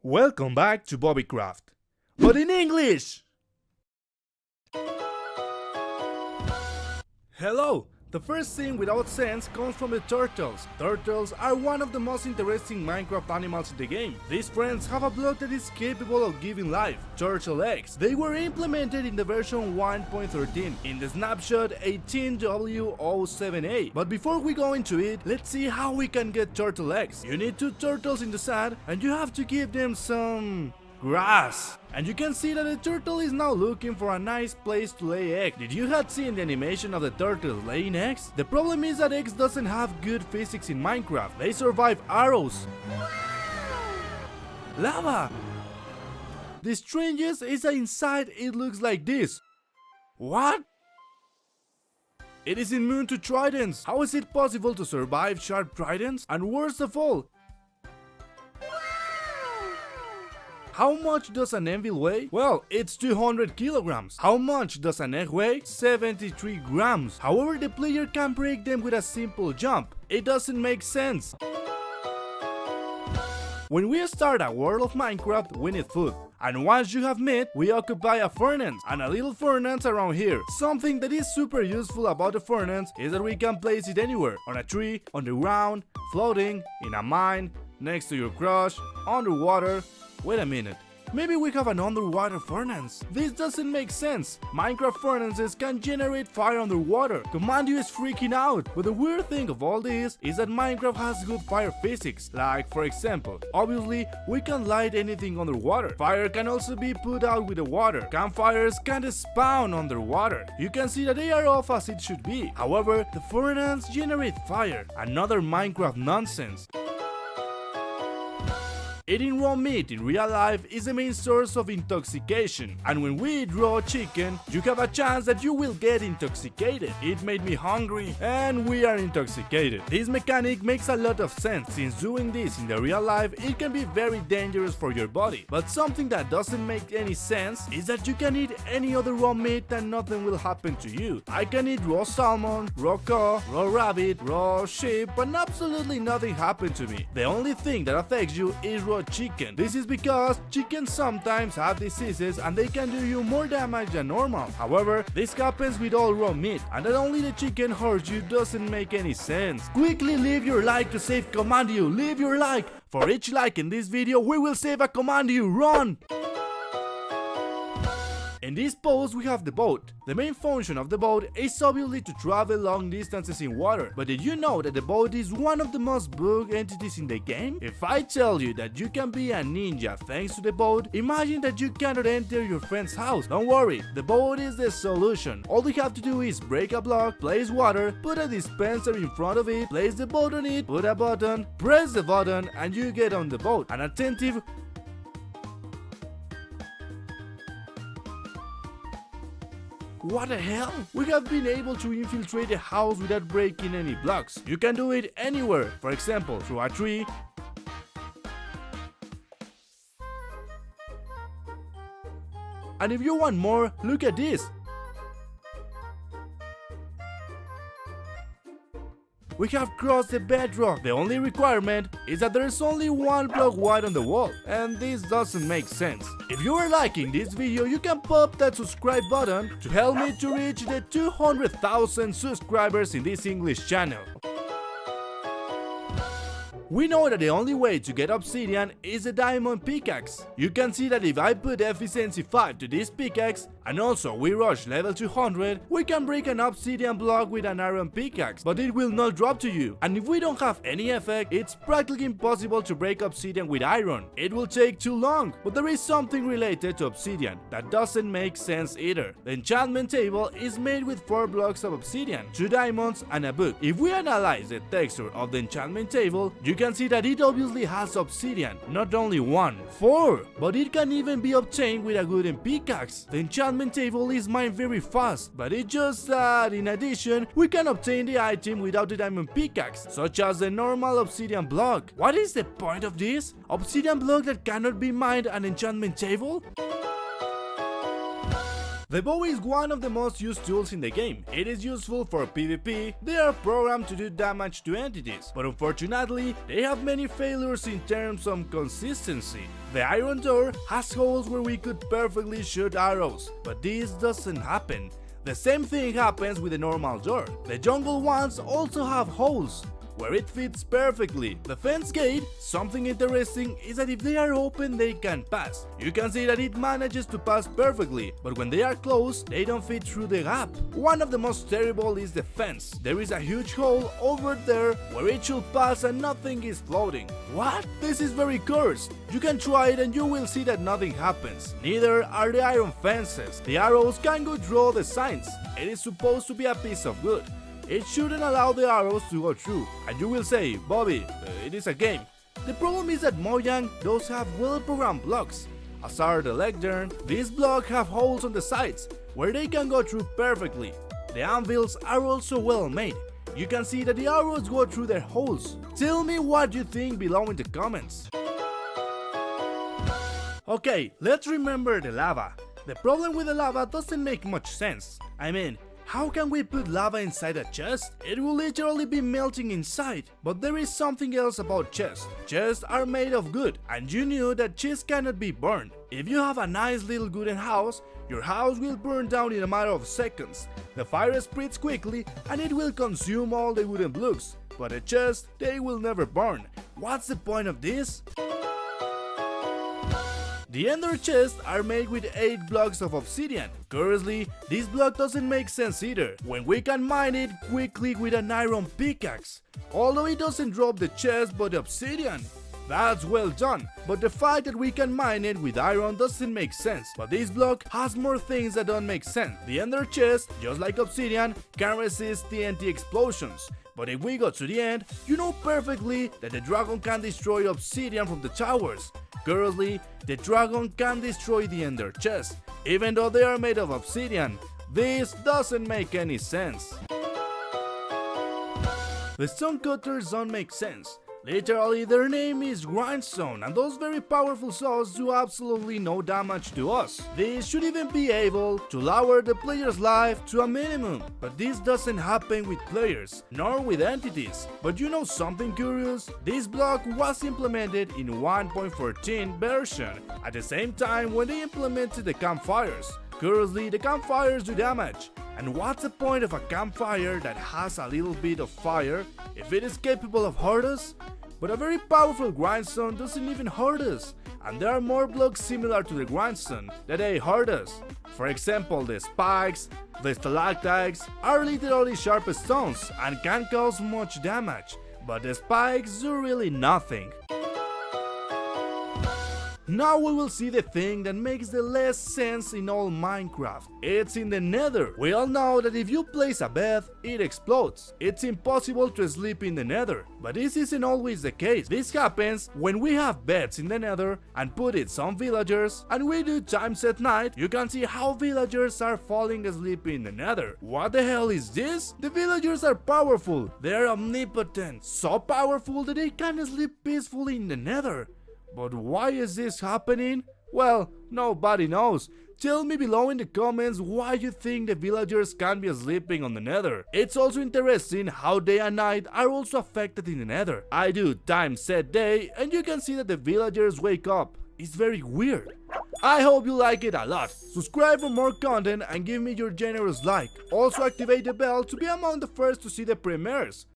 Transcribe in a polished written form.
Welcome back to Bobicraft, but in English! Hello! The first thing without sense comes from the turtles. Turtles are one of the most interesting Minecraft animals in the game. These friends have a block that is capable of giving life, turtle eggs. They were implemented in the version 1.13 in the snapshot 18W07A. But before we go into it, let's see how we can get turtle eggs. You need 2 turtles in the sand and you have to give them some grass. And you can see that the turtle is now looking for a nice place to lay eggs. Did you have seen the animation of the turtle laying eggs? The problem is that eggs doesn't have good physics in Minecraft. They survive arrows, lava. The strangest is that inside it looks like this. What? It is immune to tridents. How is it possible to survive sharp tridents? And worst of all, how much does an anvil weigh? Well, it's 200 kilograms. How much does an egg weigh? 73 grams. However, the player can break them with a simple jump. It doesn't make sense. When we start a world of Minecraft, we need food. And once you have meat, we occupy a furnace, and a little furnace around here. Something that is super useful about the furnace is that we can place it anywhere. On a tree, on the ground, floating, in a mine, next to your crush, underwater. Wait a minute, maybe we have an underwater furnace. This doesn't make sense. Minecraft furnaces can generate fire underwater. Commandio is freaking out. But the weird thing of all this is that Minecraft has good fire physics. Like, for example, obviously we can light anything underwater. Fire can also be put out with the water. Campfires can spawn underwater. You can see that they are off as it should be. However, the furnace generate fire. Another Minecraft nonsense. Eating raw meat in real life is the main source of intoxication, and when we eat raw chicken, you have a chance that you will get intoxicated. It made me hungry, and we are intoxicated. This mechanic makes a lot of sense, since doing this in the real life, it can be very dangerous for your body. But something that doesn't make any sense is that you can eat any other raw meat and nothing will happen to you. I can eat raw salmon, raw cow, raw rabbit, raw sheep, but absolutely nothing happened to me. The only thing that affects you is raw chicken. This is because chickens sometimes have diseases and they can do you more damage than normal. However, this happens with all raw meat, and that only the chicken hurts you doesn't make any sense. Quickly leave your like to save Commandio. Leave your like. For each like in this video, we will save a Commandio. Run! In this post we have the boat. The main function of the boat is obviously to travel long distances in water. But did you know that the boat is one of the most bugged entities in the game? If I tell you that you can be a ninja thanks to the boat, imagine that you cannot enter your friend's house. Don't worry, the boat is the solution. All you have to do is break a block, place water, put a dispenser in front of it, place the boat on it, put a button, press the button, and you get on the boat. An attentive What the hell? We have been able to infiltrate a house without breaking any blocks. You can do it anywhere, for example, through a tree, and if you want more, look at this. We have crossed the bedrock. The only requirement is that there is only one block wide on the wall, and this doesn't make sense. If you are liking this video, you can pop that subscribe button to help me to reach the 200,000 subscribers in this English channel. We know that the only way to get obsidian is a diamond pickaxe. You can see that if I put efficiency 5 to this pickaxe, and also we rush level 200, we can break an obsidian block with an iron pickaxe, but it will not drop to you. And if we don't have any effect, it's practically impossible to break obsidian with iron. It will take too long. But there is something related to obsidian that doesn't make sense either. The enchantment table is made with 4 blocks of obsidian, 2 diamonds, and a book. If we analyze the texture of the enchantment table, you can see that it obviously has obsidian, not only 1, 4, but it can even be obtained with a wooden pickaxe. The enchantment table is mined very fast, but it's just that in addition, we can obtain the item without the diamond pickaxe, such as the normal obsidian block. What is the point of this? Obsidian block that cannot be mined an enchantment table? The bow is one of the most used tools in the game. It is useful for PvP, they are programmed to do damage to entities, but unfortunately, they have many failures in terms of consistency. The iron door has holes where we could perfectly shoot arrows, but this doesn't happen. The same thing happens with the normal door. The jungle ones also have holes where it fits perfectly. The fence gate, something interesting is that if they are open they can pass. You can see that it manages to pass perfectly, but when they are closed, they don't fit through the gap. One of the most terrible is the fence. There is a huge hole over there where it should pass and nothing is floating. What? This is very cursed. You can try it and you will see that nothing happens. Neither are the iron fences. The arrows can go through all the signs. It is supposed to be a piece of wood. It shouldn't allow the arrows to go through, and you will say, Bobby, it is a game. The problem is that Mojang does have well-programmed blocks. As are the lectern, these blocks have holes on the sides, where they can go through perfectly. The anvils are also well made. You can see that the arrows go through their holes. Tell me what you think below in the comments. Okay, let's remember the lava. The problem with the lava doesn't make much sense. I mean, how can we put lava inside a chest? It will literally be melting inside. But there is something else about chests. Chests are made of wood, and you knew that chests cannot be burned. If you have a nice little wooden house, your house will burn down in a matter of seconds. The fire spreads quickly and it will consume all the wooden blocks. But a chest, they will never burn. What's the point of this? The ender chests are made with 8 blocks of obsidian. Curiously, this block doesn't make sense either, when we can mine it quickly with an iron pickaxe. Although it doesn't drop the chest but the obsidian. That's well done, but the fact that we can mine it with iron doesn't make sense. But this block has more things that don't make sense. The ender chest, just like obsidian, can resist TNT explosions. But if we go to the end, you know perfectly that the dragon can destroy obsidian from the towers. Curiously, the dragon can destroy the ender chest, even though they are made of obsidian. This doesn't make any sense. The stonecutters don't make sense. Literally, their name is grindstone, and those very powerful saws do absolutely no damage to us. These should even be able to lower the player's life to a minimum, but this doesn't happen with players, nor with entities. But you know something curious? This block was implemented in 1.14 version, at the same time when they implemented the campfires. Curiously, the campfires do damage. And what's the point of a campfire that has a little bit of fire if it is capable of hurt us? But a very powerful grindstone doesn't even hurt us, and there are more blocks similar to the grindstone that they hurt us. For example, the spikes, the stalactites are literally sharp stones and can cause much damage, but the spikes do really nothing. Now we will see the thing that makes the less sense in all Minecraft. It's in the nether. We all know that if you place a bed, it explodes. It's impossible to sleep in the nether. But this isn't always the case. This happens when we have beds in the nether and put it some villagers and we do times at night. You can see how villagers are falling asleep in the nether. What the hell is this? The villagers are powerful. They are omnipotent. So powerful that they can sleep peacefully in the nether. But why is this happening? Well, nobody knows. Tell me below in the comments why you think the villagers can be sleeping on the nether. It's also interesting how day and night are also affected in the nether. I do time set day and you can see that the villagers wake up. It's very weird. I hope you like it a lot. Subscribe for more content and give me your generous like. Also activate the bell to be among the first to see the premieres.